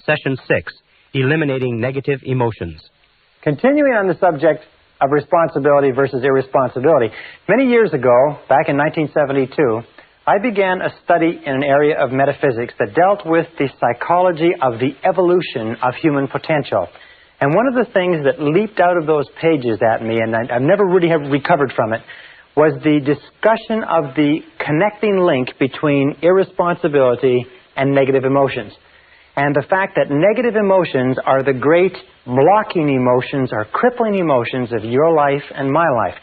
Session 6, Eliminating Negative Emotions. Continuing on the subject of responsibility versus irresponsibility, many years ago, back in 1972, I began a study in an area of metaphysics that dealt with the psychology of the evolution of human potential. And one of the things that leaped out of those pages at me, and I've never really recovered from it, was the discussion of the connecting link between irresponsibility and negative emotions. And the fact that negative emotions are the great blocking emotions or crippling emotions of your life and my life.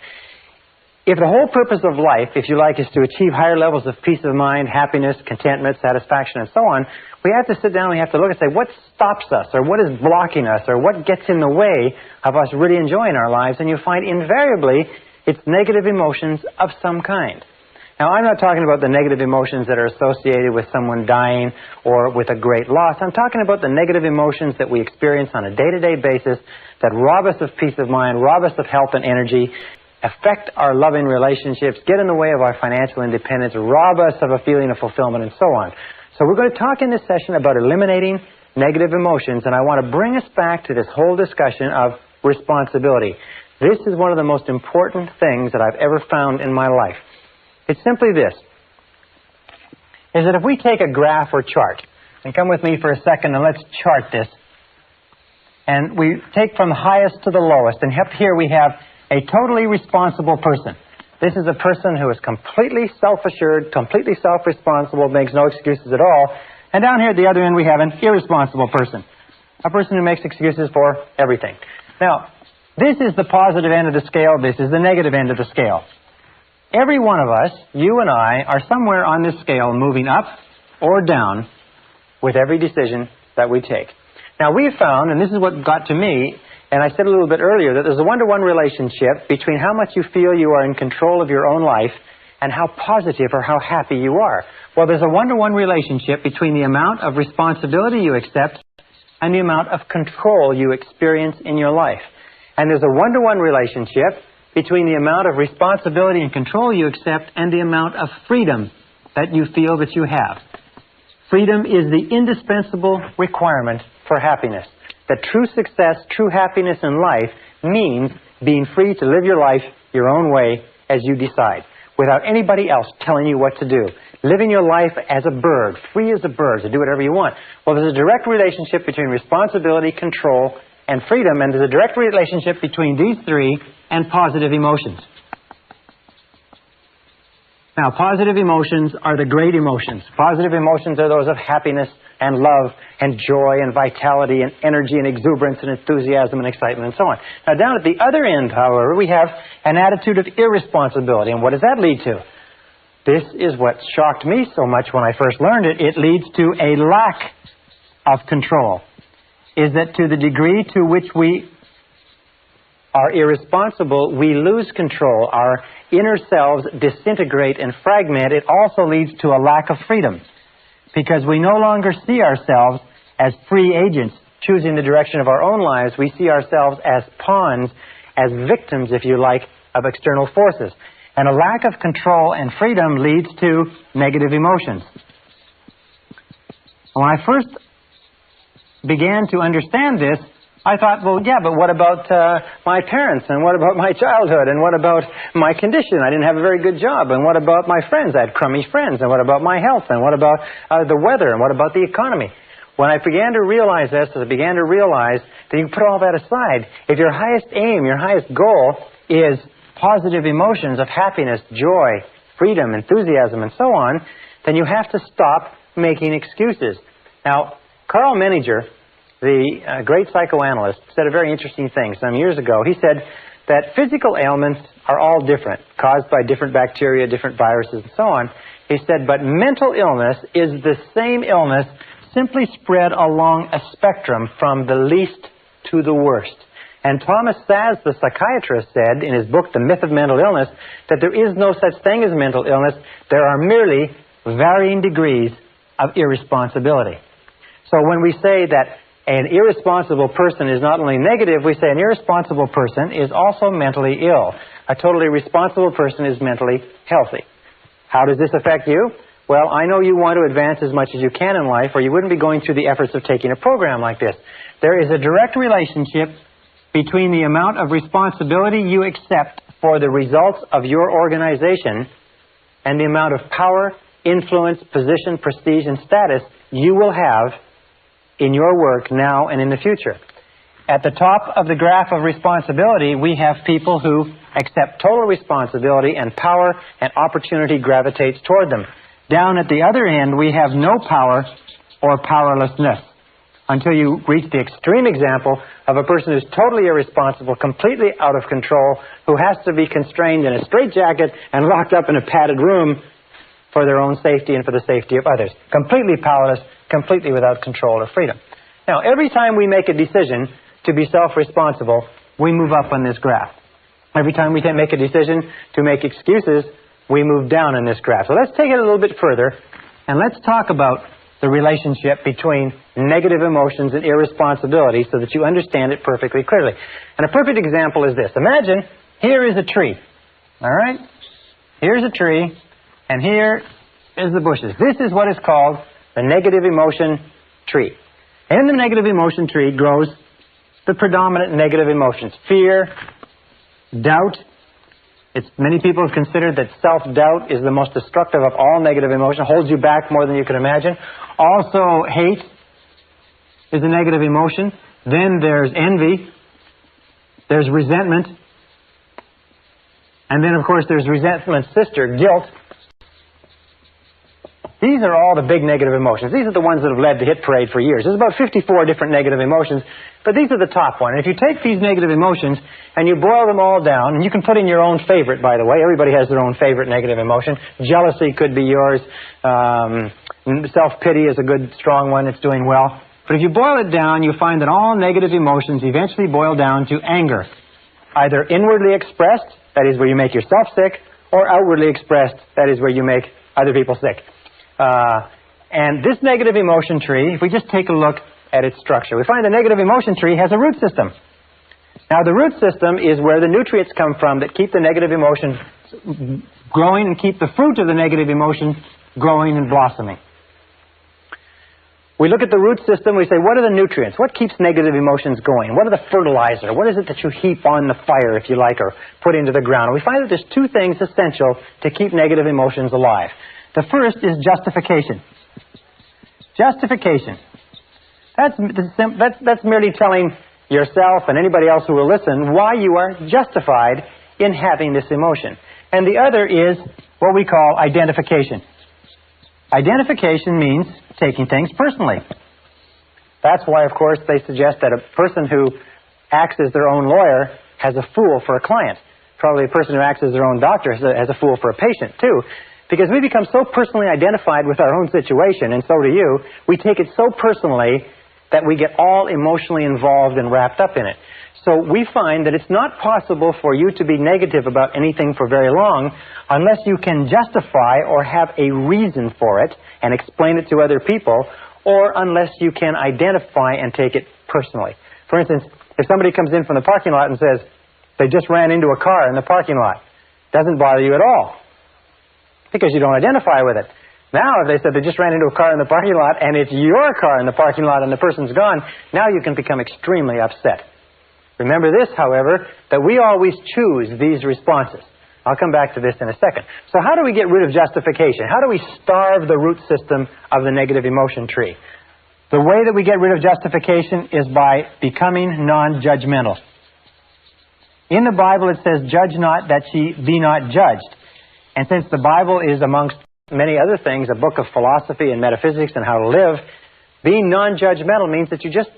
If the whole purpose of life, if you like, is to achieve higher levels of peace of mind, happiness, contentment, satisfaction, and so on, we have to sit down and we have to look and say, what stops us, or what is blocking us, or what gets in the way of us really enjoying our lives? And you find invariably it's negative emotions of some kind. Now, I'm not talking about the negative emotions that are associated with someone dying or with a great loss. I'm talking about the negative emotions that we experience on a day-to-day basis that rob us of peace of mind, rob us of health and energy, affect our loving relationships, get in the way of our financial independence, rob us of a feeling of fulfillment, and so on. So we're going to talk in this session about eliminating negative emotions, and I want to bring us back to this whole discussion of responsibility. This is one of the most important things that I've ever found in my life. It's simply this, is that if we take a graph or chart, and come with me for a second and let's chart this, and we take from the highest to the lowest, and up here we have a totally responsible person. This is a person who is completely self-assured, completely self-responsible, makes no excuses at all. And down here at the other end we have an irresponsible person, a person who makes excuses for everything. Now, this is the positive end of the scale, this is the negative end of the scale. Every one of us, you and I, are somewhere on this scale moving up or down with every decision that we take. Now, we have found, and this is what got to me, and I said a little bit earlier, that there's a one-to-one relationship between how much you feel you are in control of your own life and how positive or how happy you are. Well, there's a one-to-one relationship between the amount of responsibility you accept and the amount of control you experience in your life. And there's a one-to-one relationship between the amount of responsibility and control you accept and the amount of freedom that you feel that you have. Freedom is the indispensable requirement for happiness. That true success, true happiness in life means being free to live your life your own way as you decide, without anybody else telling you what to do. Living your life as a bird, free as a bird, to do whatever you want. Well, there's a direct relationship between responsibility, control, and freedom, and there's a direct relationship between these three and positive emotions. Now, positive emotions are the great emotions. Positive emotions are those of happiness and love and joy and vitality and energy and exuberance and enthusiasm and excitement and so on. Now, down at the other end, however, we have an attitude of irresponsibility. And what does that lead to? This is what shocked me so much when I first learned it. It leads to a lack of control. Is that to the degree to which we are irresponsible, we lose control. Our inner selves disintegrate and fragment. It also leads to a lack of freedom, because we no longer see ourselves as free agents choosing the direction of our own lives. We see ourselves as pawns, as victims, if you like, of external forces. And a lack of control and freedom leads to negative emotions. When I first began to understand this, I thought, well, yeah, but what about my parents, and what about my childhood, and what about my condition? I didn't have a very good job, and what about my friends? I had crummy friends, and what about my health, and what about the weather, and what about the economy? When I began to realize this, I began to realize that you put all that aside. If your highest aim, your highest goal is positive emotions of happiness, joy, freedom, enthusiasm, and so on, then you have to stop making excuses. Now, Carl Menninger, the great psychoanalyst, said a very interesting thing some years ago. He said that physical ailments are all different, caused by different bacteria, different viruses, and so on. He said, but mental illness is the same illness, simply spread along a spectrum from the least to the worst. And Thomas Szasz, the psychiatrist, said in his book, The Myth of Mental Illness, that there is no such thing as mental illness. There are merely varying degrees of irresponsibility. So when we say that an irresponsible person is not only negative, we say an irresponsible person is also mentally ill. A totally responsible person is mentally healthy. How does this affect you? Well, I know you want to advance as much as you can in life, or you wouldn't be going through the efforts of taking a program like this. There is a direct relationship between the amount of responsibility you accept for the results of your organization and the amount of power, influence, position, prestige, and status you will have in your work now and in the future. At the top of the graph of responsibility, we have people who accept total responsibility, and power and opportunity gravitates toward them. Down at the other end, we have no power or powerlessness, until you reach the extreme example of a person who's totally irresponsible, completely out of control, who has to be constrained in a straitjacket and locked up in a padded room for their own safety and for the safety of others. Completely powerless, completely without control or freedom. Now, every time we make a decision to be self-responsible, we move up on this graph. Every time we make a decision to make excuses, we move down on this graph. So let's take it a little bit further, and let's talk about the relationship between negative emotions and irresponsibility so that you understand it perfectly clearly. And a perfect example is this. Imagine here is a tree. All right? Here's a tree, and here is the bushes. This is what is called the negative emotion tree. In the negative emotion tree grows the predominant negative emotions: fear, doubt. Many people have considered that self-doubt is the most destructive of all negative emotion, holds you back more than you can imagine. Also, hate is a negative emotion. Then there's envy. There's resentment. And then, of course, there's resentment's sister, guilt. These are all the big negative emotions. These are the ones that have led the hit parade for years. There's about 54 different negative emotions, but these are the top one. And if you take these negative emotions and you boil them all down, and you can put in your own favorite, by the way. Everybody has their own favorite negative emotion. Jealousy could be yours. Self-pity is a good, strong one that's doing well. But if you boil it down, you find that all negative emotions eventually boil down to anger. Either inwardly expressed, that is where you make yourself sick, or outwardly expressed, that is where you make other people sick. And this negative emotion tree, if we just take a look at its structure, we find the negative emotion tree has a root system. Now, the root system is where the nutrients come from that keep the negative emotion growing and keep the fruit of the negative emotion growing and blossoming. We look at the root system, we say, what are the nutrients? What keeps negative emotions going? What are the fertilizer? What is it that you heap on the fire, if you like, or put into the ground? And we find that there's two things essential to keep negative emotions alive. The first is justification. Justification. That's merely telling yourself and anybody else who will listen why you are justified in having this emotion. And the other is what we call identification. Identification means taking things personally. That's why, of course, they suggest that a person who acts as their own lawyer has a fool for a client. Probably a person who acts as their own doctor has a fool for a patient, too. Because we become so personally identified with our own situation, and so do you, we take it so personally that we get all emotionally involved and wrapped up in it. So we find that it's not possible for you to be negative about anything for very long unless you can justify or have a reason for it and explain it to other people, or unless you can identify and take it personally. For instance, if somebody comes in from the parking lot and says, they just ran into a car in the parking lot, doesn't bother you at all, because you don't identify with it. Now, if they said they just ran into a car in the parking lot and it's your car in the parking lot and the person's gone, now you can become extremely upset. Remember this, however, that we always choose these responses. I'll come back to this in a second. So how do we get rid of justification? How do we starve the root system of the negative emotion tree? The way that we get rid of justification is by becoming non-judgmental. In the Bible it says, "Judge not that ye be not judged." And since the Bible is, amongst many other things, a book of philosophy and metaphysics and how to live, being non-judgmental means that you just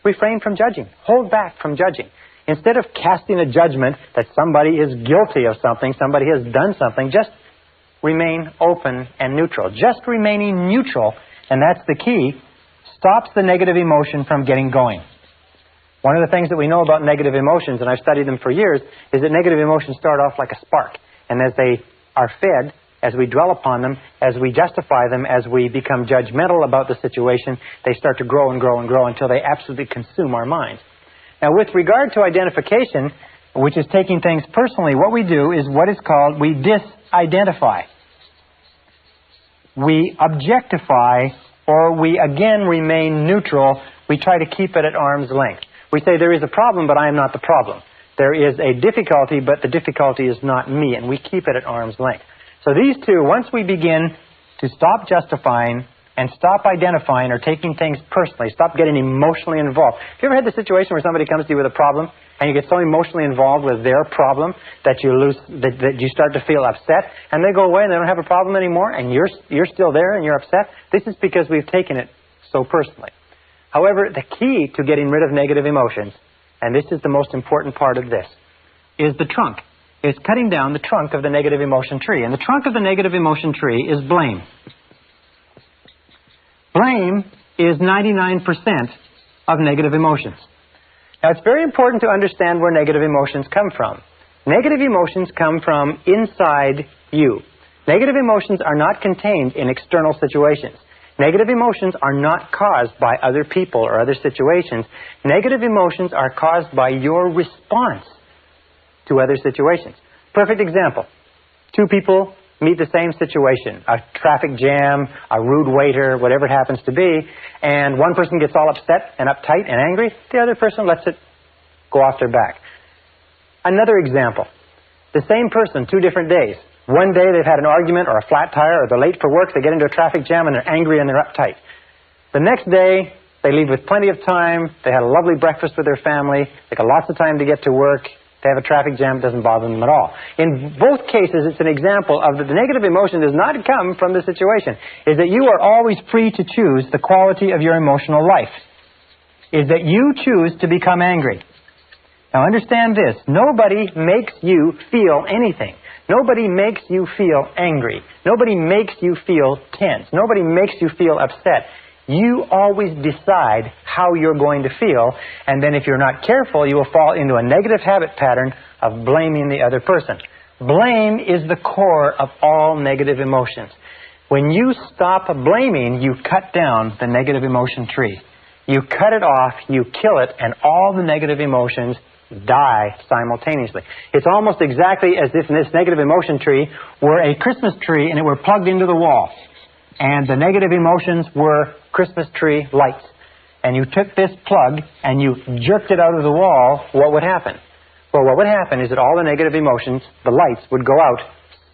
refrain from judging, hold back from judging. Instead of casting a judgment that somebody is guilty of something, somebody has done something, just remain open and neutral. Just remaining neutral, and that's the key, stops the negative emotion from getting going. One of the things that we know about negative emotions, and I've studied them for years, is that negative emotions start off like a spark. And as they are fed, as we dwell upon them, as we justify them, as we become judgmental about the situation, they start to grow and grow and grow until they absolutely consume our minds. Now, with regard to identification, which is taking things personally, what we do is what is called, we disidentify. we objectify, or we again remain neutral. We try to keep it at arm's length. We say there is a problem, but I am not the problem. There is a difficulty, but the difficulty is not me, and we keep it at arm's length. So these two, once we begin to stop justifying and stop identifying or taking things personally, stop getting emotionally involved. Have you ever had the situation where somebody comes to you with a problem and you get so emotionally involved with their problem that you that you start to feel upset, and they go away and they don't have a problem anymore, and you're still there and you're upset? This is because we've taken it so personally. However, the key to getting rid of negative emotions, and this is the most important part of this, is the trunk. It's cutting down the trunk of the negative emotion tree. And the trunk of the negative emotion tree is blame. Blame is 99% of negative emotions. Now, it's very important to understand where negative emotions come from. Negative emotions come from inside you. Negative emotions are not contained in external situations. Negative emotions are not caused by other people or other situations. Negative emotions are caused by your response to other situations. Perfect example. Two people meet the same situation, a traffic jam, a rude waiter, whatever it happens to be, and one person gets all upset and uptight and angry, the other person lets it go off their back. Another example. The same person, 2 different days. One day they've had an argument or a flat tire, or they're late for work, they get into a traffic jam and they're angry and they're uptight. The next day, they leave with plenty of time, they had a lovely breakfast with their family, they got lots of time to get to work, they have a traffic jam, it doesn't bother them at all. In both cases, it's an example of that the negative emotion does not come from the situation. Is that you are always free to choose the quality of your emotional life. Is that you choose to become angry. Now understand this, nobody makes you feel anything. Nobody makes you feel angry. Nobody makes you feel tense. Nobody makes you feel upset. You always decide how you're going to feel, and then if you're not careful, you will fall into a negative habit pattern of blaming the other person. Blame is the core of all negative emotions. When you stop blaming, you cut down the negative emotion tree. You cut it off, you kill it, and all the negative emotions die simultaneously. It's almost exactly as if this negative emotion tree were a Christmas tree and it were plugged into the wall. And the negative emotions were Christmas tree lights. And you took this plug and you jerked it out of the wall, what would happen? Well, what would happen is that all the negative emotions, the lights, would go out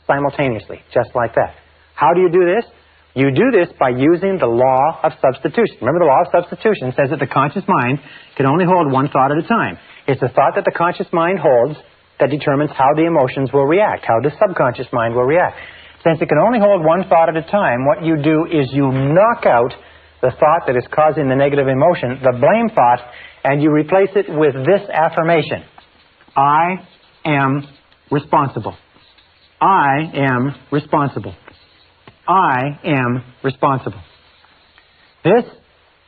simultaneously, just like that. How do you do this? You do this by using the law of substitution. Remember, the law of substitution says that the conscious mind can only hold one thought at a time. It's the thought that the conscious mind holds that determines how the emotions will react, how the subconscious mind will react. Since it can only hold one thought at a time, what you do is you knock out the thought that is causing the negative emotion, the blame thought, and you replace it with this affirmation. I am responsible. I am responsible. I am responsible. This,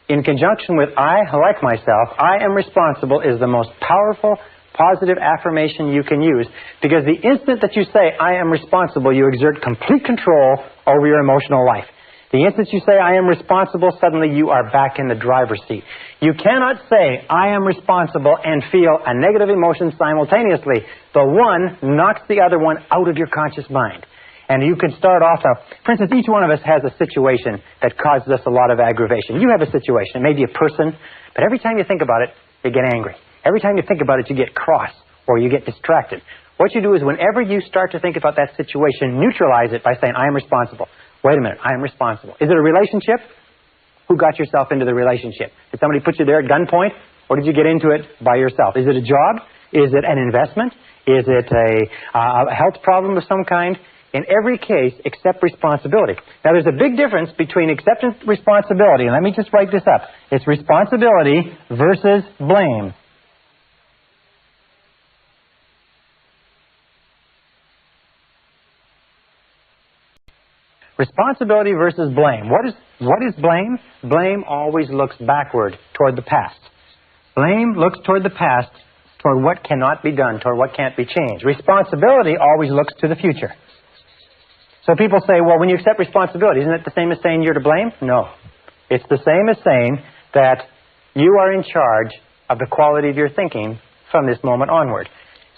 in conjunction with I like myself, I am responsible, is the most powerful, positive affirmation you can use, because the instant that you say, I am responsible, you exert complete control over your emotional life. The instant you say, I am responsible, suddenly you are back in the driver's seat. You cannot say, I am responsible, and feel a negative emotion simultaneously. The one knocks the other one out of your conscious mind. And you can start off, for instance, each one of us has a situation that causes us a lot of aggravation. You have a situation, maybe a person, but every time you think about it, you get angry. Every time you think about it, you get cross or you get distracted. What you do is whenever you start to think about that situation, neutralize it by saying, I am responsible. Wait a minute, I am responsible. Is it a relationship? Who got yourself into the relationship? Did somebody put you there at gunpoint, or did you get into it by yourself? Is it a job? Is it an investment? Is it a health problem of some kind? In every case, accept responsibility. Now, there's a big difference between acceptance and responsibility, and let me just write this up. It's responsibility versus blame. Responsibility versus blame. What is blame? Blame always looks backward toward the past. Blame looks toward the past, toward what cannot be done, toward what can't be changed. Responsibility always looks to the future. So people say, well, when you accept responsibility, isn't it the same as saying you're to blame? No. It's the same as saying that you are in charge of the quality of your thinking from this moment onward.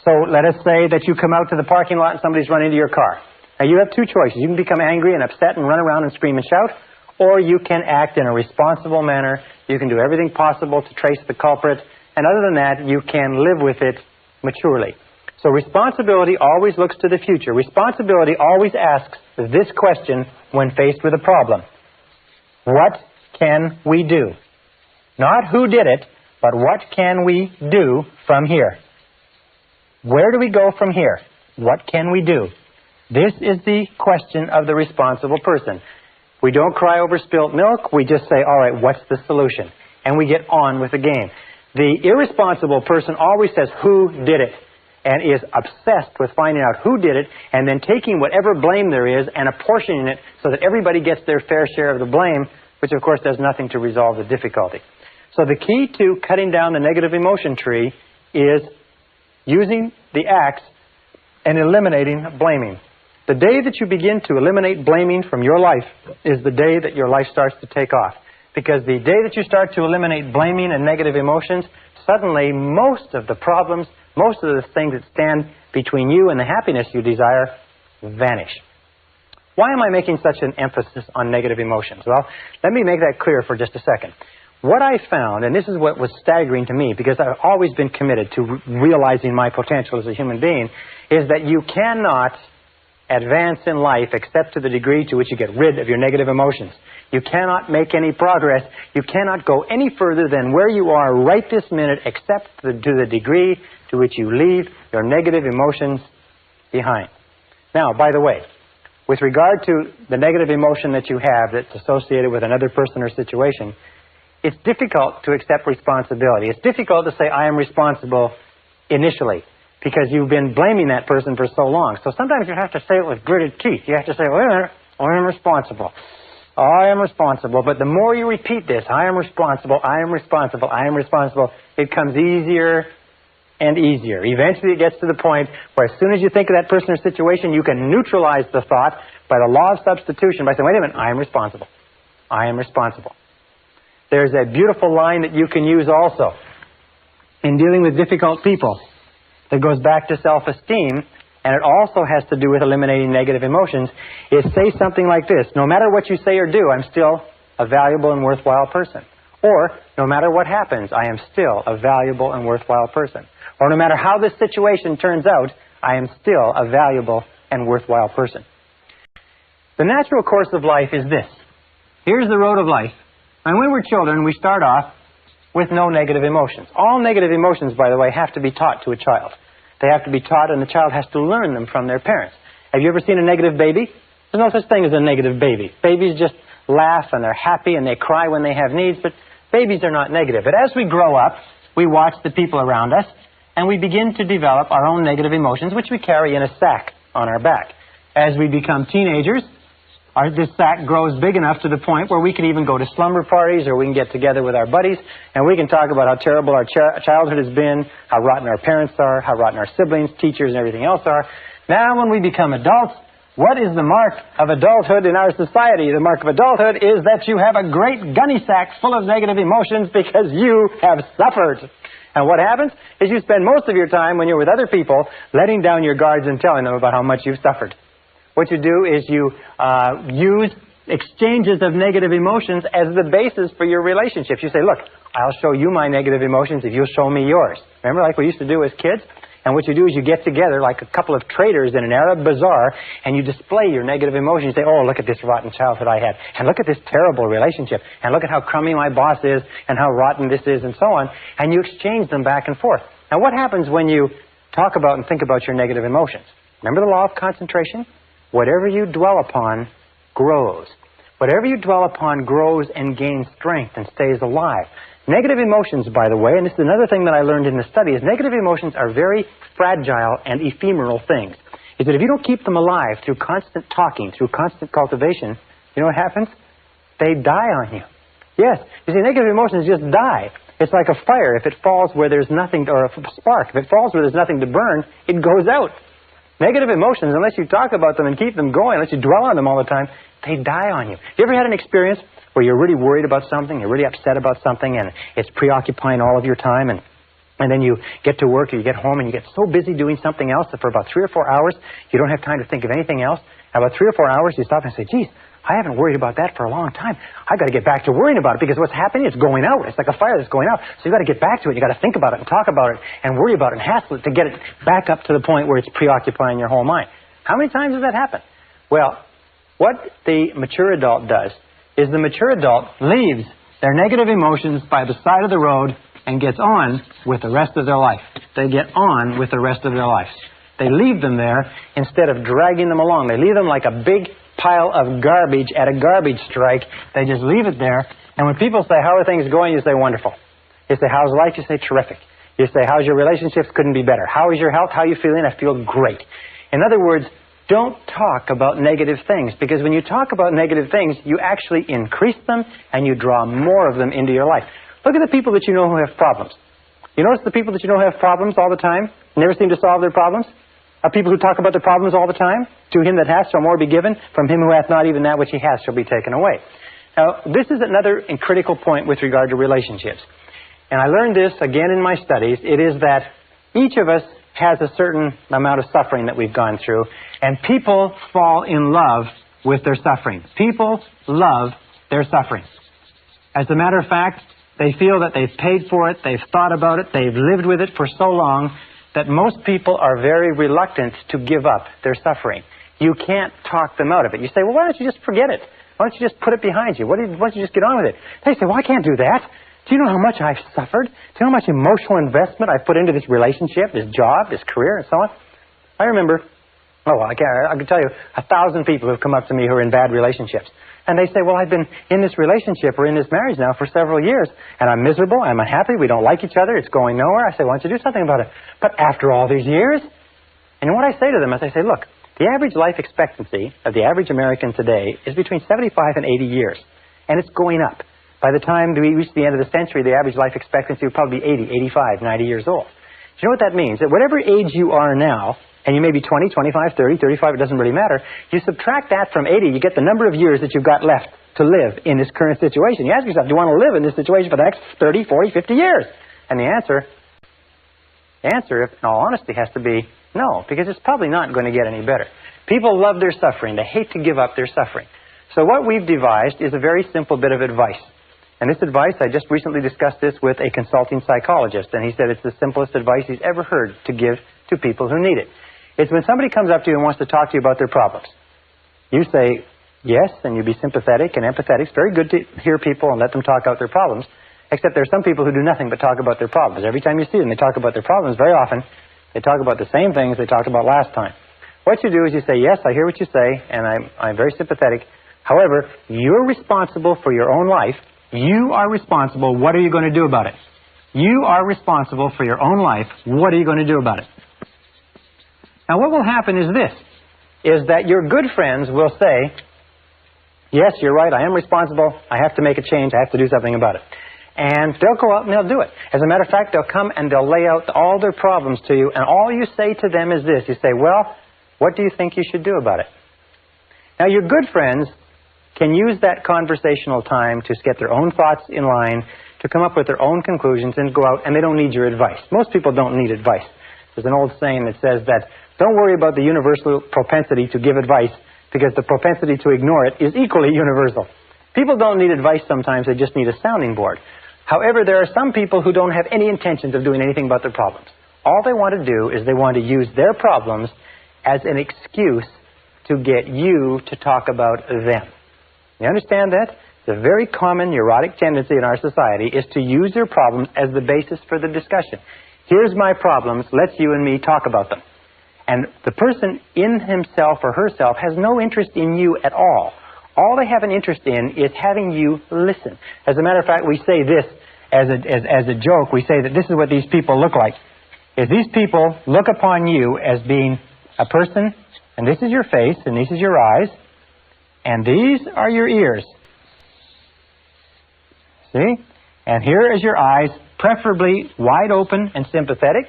So let us say that you come out to the parking lot and somebody's run into your car. Now, you have two choices. You can become angry and upset and run around and scream and shout, or you can act in a responsible manner. You can do everything possible to trace the culprit, and other than that, you can live with it maturely. So responsibility always looks to the future. Responsibility always asks this question when faced with a problem. What can we do? Not who did it, but what can we do from here? Where do we go from here? What can we do? This is the question of the responsible person. We don't cry over spilt milk. We just say, all right, what's the solution? And we get on with the game. The irresponsible person always says, who did it? And is obsessed with finding out who did it and then taking whatever blame there is and apportioning it so that everybody gets their fair share of the blame, which of course does nothing to resolve the difficulty. So the key to cutting down the negative emotion tree is using the axe and eliminating blaming. The day that you begin to eliminate blaming from your life is the day that your life starts to take off. Because the day that you start to eliminate blaming and negative emotions, suddenly most of the problems, most of the things that stand between you and the happiness you desire vanish. Why am I making such an emphasis on negative emotions? Well, let me make that clear for just a second. What I found, and this is what was staggering to me, because I've always been committed to realizing my potential as a human being, is that you cannot advance in life except to the degree to which you get rid of your negative emotions. You cannot make any progress. You cannot go any further than where you are right this minute except to the degree to which you leave your negative emotions behind. Now, by the way, with regard to the negative emotion that you have that's associated with another person or situation, it's difficult to accept responsibility. It's difficult to say, I am responsible initially, because you've been blaming that person for so long. So sometimes you have to say it with gritted teeth. You have to say, wait a minute, I am responsible. I am responsible. But the more you repeat this, I am responsible, I am responsible, I am responsible, it comes easier and easier. Eventually it gets to the point where as soon as you think of that person or situation, you can neutralize the thought by the law of substitution by saying, wait a minute, I am responsible. I am responsible. There's a beautiful line that you can use also in dealing with difficult people that goes back to self-esteem, and it also has to do with eliminating negative emotions, is say something like this: no matter what you say or do, I'm still a valuable and worthwhile person. Or, no matter what happens, I am still a valuable and worthwhile person. Or no matter how this situation turns out, I am still a valuable and worthwhile person. The natural course of life is this. Here's the road of life. And when we're children, we start off with no negative emotions. All negative emotions, by the way, have to be taught to a child. They have to be taught, and the child has to learn them from their parents. Have you ever seen a negative baby? There's no such thing as a negative baby. Babies just laugh, and they're happy, and they cry when they have needs, but babies are not negative. But as we grow up, we watch the people around us, and we begin to develop our own negative emotions, which we carry in a sack on our back. As we become teenagers, this sack grows big enough to the point where we can even go to slumber parties, or we can get together with our buddies, and we can talk about how terrible our childhood has been, how rotten our parents are, how rotten our siblings, teachers, and everything else are. Now, when we become adults, what is the mark of adulthood in our society? The mark of adulthood is that you have a great gunny sack full of negative emotions because you have suffered. And what happens is you spend most of your time when you're with other people letting down your guards and telling them about how much you've suffered. What you do is you use exchanges of negative emotions as the basis for your relationships. You say, look, I'll show you my negative emotions if you'll show me yours. Remember, like we used to do as kids? And what you do is you get together like a couple of traders in an Arab bazaar, and you display your negative emotions. You say, oh, look at this rotten childhood I had, and look at this terrible relationship, and look at how crummy my boss is, and how rotten this is, and so on. And you exchange them back and forth. Now, what happens when you talk about and think about your negative emotions? Remember the law of concentration? Whatever you dwell upon grows. Whatever you dwell upon grows and gains strength and stays alive. Negative emotions, by the way, and this is another thing that I learned in the study, is negative emotions are very fragile and ephemeral things. Is that if you don't keep them alive through constant talking, through constant cultivation, you know what happens? They die on you. Yes, you see, negative emotions just die. It's like a fire. If it falls where there's nothing, or a spark, if it falls where there's nothing to burn, it goes out. Negative emotions, unless you talk about them and keep them going, unless you dwell on them all the time, they die on you. You ever had an experience where you're really worried about something, you're really upset about something, and it's preoccupying all of your time, and then you get to work or you get home and you get so busy doing something else that for about 3 or 4 hours you don't have time to think of anything else, About 3 or 4 hours, you stop and say, geez, I haven't worried about that for a long time. I've got to get back to worrying about it because what's happening is going out. It's like a fire that's going out. So you've got to get back to it. You've got to think about it and talk about it and worry about it and hassle it to get it back up to the point where it's preoccupying your whole mind. How many times does that happen? Well, what the mature adult does is the mature adult leaves their negative emotions by the side of the road and gets on with the rest of their life. They get on with the rest of their life. They leave them there instead of dragging them along. They leave them like a big pile of garbage at a garbage strike. They just leave it there. And when people say, how are things going? You say, wonderful. You say, how's life? You say, terrific. You say, how's your relationships? Couldn't be better. How is your health? How are you feeling? I feel great. In other words, don't talk about negative things, because when you talk about negative things, you actually increase them and you draw more of them into your life. Look at the people that you know who have problems. You notice the people that you know who have problems all the time, never seem to solve their problems? Are people who talk about their problems all the time? To him that hath shall more be given. From him who hath not, even that which he hath shall be taken away. Now, this is another critical point with regard to relationships. And I learned this again in my studies. It is that each of us has a certain amount of suffering that we've gone through, and people fall in love with their suffering. People love their suffering. As a matter of fact, they feel that they've paid for it, they've thought about it, they've lived with it for so long that most people are very reluctant to give up their suffering. You can't talk them out of it. You say, well, why don't you just forget it? Why don't you just put it behind you? Why don't you just get on with it? They say, well, I can't do that. Do you know how much I've suffered? Do you know how much emotional investment I've put into this relationship, this job, this career, and so on? I remember, I can tell you 1,000 people who've come up to me who are in bad relationships. And they say, well, I've been in this relationship or in this marriage now for several years, and I'm miserable, I'm unhappy, we don't like each other, it's going nowhere. I say, why don't you do something about it? But after all these years? And what I say to them is I say, look, the average life expectancy of the average American today is between 75 and 80 years, and it's going up. By the time we reach the end of the century, the average life expectancy will probably be 80, 85, 90 years old. Do you know what that means? That whatever age you are now, and you may be 20, 25, 30, 35, it doesn't really matter, you subtract that from 80, you get the number of years that you've got left to live in this current situation. You ask yourself, do you want to live in this situation for the next 30, 40, 50 years? And the answer, in all honesty, has to be no, because it's probably not going to get any better. People love their suffering. They hate to give up their suffering. So what we've devised is a very simple bit of advice. And this advice, I just recently discussed this with a consulting psychologist, and he said it's the simplest advice he's ever heard to give to people who need it. It's when somebody comes up to you and wants to talk to you about their problems. You say yes, and you be sympathetic and empathetic. It's very good to hear people and let them talk out their problems, except there are some people who do nothing but talk about their problems. Every time you see them, they talk about their problems. Very often, they talk about the same things they talked about last time. What you do is you say, yes, I hear what you say, and I'm very sympathetic. However, you're responsible for your own life. You are responsible. What are you going to do about it? You are responsible for your own life. What are you going to do about it? Now, what will happen is this, is that your good friends will say, yes, you're right, I am responsible. I have to make a change. I have to do something about it. And they'll go out and they'll do it. As a matter of fact, they'll come and they'll lay out all their problems to you, and all you say to them is this. You say, well, what do you think you should do about it? Now, your good friends can use that conversational time to get their own thoughts in line, to come up with their own conclusions and go out, and they don't need your advice. Most people don't need advice. There's an old saying that says that don't worry about the universal propensity to give advice, because the propensity to ignore it is equally universal. People don't need advice sometimes, they just need a sounding board. However, there are some people who don't have any intentions of doing anything about their problems. All they want to do is they want to use their problems as an excuse to get you to talk about them. You understand that? It's a very common neurotic tendency in our society is to use their problems as the basis for the discussion. Here's my problems, let's you and me talk about them. And the person in himself or herself has no interest in you at all. All they have an interest in is having you listen. As a matter of fact, we say this as a joke. We say that this is what these people look like. Is these people look upon you as being a person, and this is your face, and this is your eyes, and these are your ears. See? And here is your eyes, preferably wide open and sympathetic.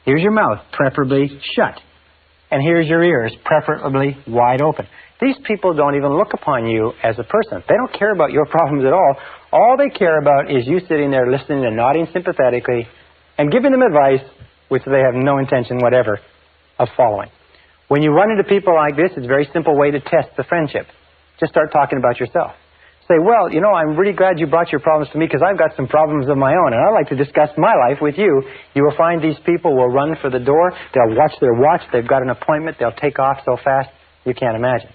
Here's your mouth, preferably shut. And here's your ears, preferably wide open. These people don't even look upon you as a person. They don't care about your problems at all. All they care about is you sitting there listening and nodding sympathetically and giving them advice which they have no intention whatever of following. When you run into people like this, it's a very simple way to test the friendship. Just start talking about yourself. Say, well, you know, I'm really glad you brought your problems to me because I've got some problems of my own, and I'd like to discuss my life with you. You will find these people will run for the door. They'll watch their watch. They've got an appointment. They'll take off so fast you can't imagine.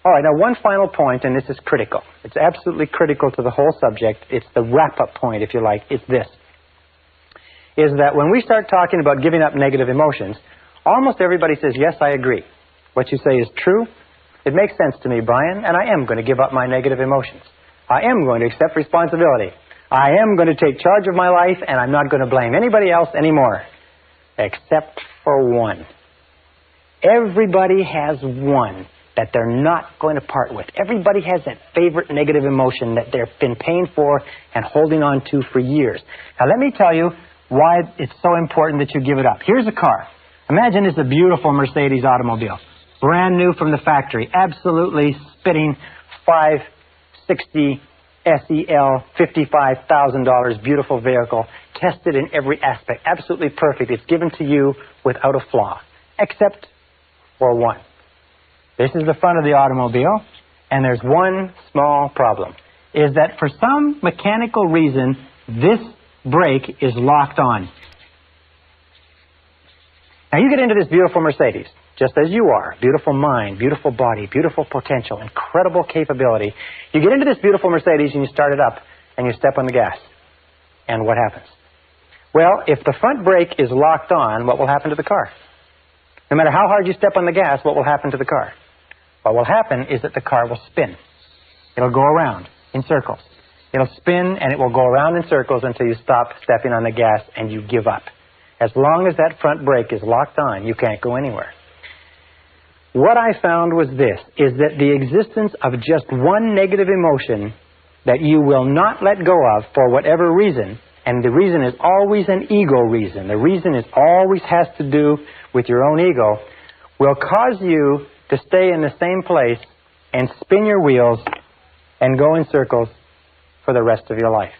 All right, now one final point, and this is critical. It's absolutely critical to the whole subject. It's the wrap-up point, if you like. It's this, is that when we start talking about giving up negative emotions, almost everybody says, yes, I agree. What you say is true. It makes sense to me, Brian, and I am going to give up my negative emotions. I am going to accept responsibility. I am going to take charge of my life, and I'm not going to blame anybody else anymore, except for one. Everybody has one that they're not going to part with. Everybody has that favorite negative emotion that they've been paying for and holding on to for years. Now, let me tell you why it's so important that you give it up. Here's a car. Imagine it's a beautiful Mercedes automobile. Brand new from the factory. Absolutely spitting 560 SEL, $55,000, beautiful vehicle. Tested in every aspect. Absolutely perfect. It's given to you without a flaw. Except for one. This is the front of the automobile, and there's one small problem. Is that for some mechanical reason, this brake is locked on. Now you get into this beautiful Mercedes, just as you are. Beautiful mind, beautiful body, beautiful potential, incredible capability. You get into this beautiful Mercedes and you start it up and you step on the gas. And what happens? Well, if the front brake is locked on, what will happen to the car? No matter how hard you step on the gas, what will happen to the car? What will happen is that the car will spin. It'll go around in circles. It'll spin and it will go around in circles until you stop stepping on the gas and you give up. As long as that front brake is locked on, you can't go anywhere. What I found was this, is that the existence of just one negative emotion that you will not let go of for whatever reason, and the reason is always an ego reason, the reason is always has to do with your own ego, will cause you to stay in the same place and spin your wheels and go in circles for the rest of your life.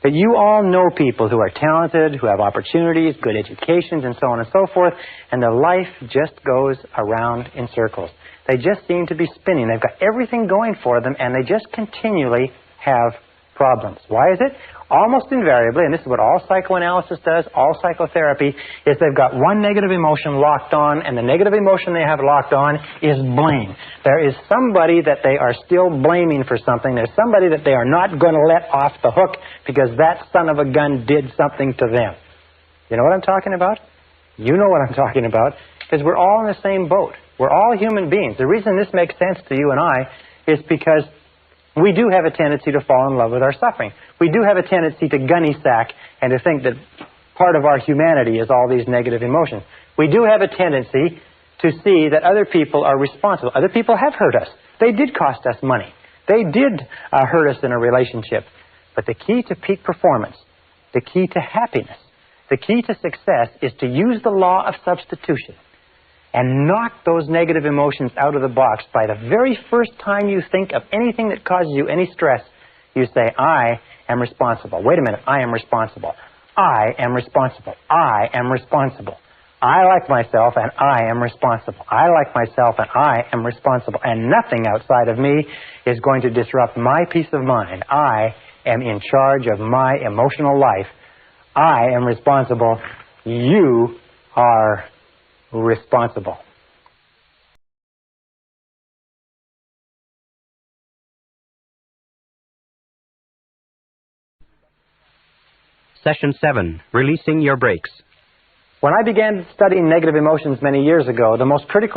That you all know people who are talented, who have opportunities, good educations, and so on and so forth, and their life just goes around in circles. They just seem to be spinning. They've got everything going for them, and they just continually have problems. Why is it? Almost invariably, and this is what all psychoanalysis does, all psychotherapy, is they've got one negative emotion locked on, and the negative emotion they have locked on is blame. There is somebody that they are still blaming for something. There's somebody that they are not going to let off the hook because that son of a gun did something to them. You know what I'm talking about? You know what I'm talking about, because we're all in the same boat. We're all human beings. The reason this makes sense to you and I is because we do have a tendency to fall in love with our suffering. We do have a tendency to gunny sack and to think that part of our humanity is all these negative emotions. We do have a tendency to see that other people are responsible. Other people have hurt us. They did cost us money. They did hurt us in a relationship. But the key to peak performance, the key to happiness, the key to success is to use the law of substitution and knock those negative emotions out of the box. By the very first time you think of anything that causes you any stress, you say, I am responsible. Wait a minute, I am responsible. I am responsible. I am responsible. I like myself and I am responsible. I like myself and I am responsible. And nothing outside of me is going to disrupt my peace of mind. I am in charge of my emotional life. I am responsible. You are responsible. Session 7, Releasing Your Brakes. When I began studying negative emotions many years ago, the most critical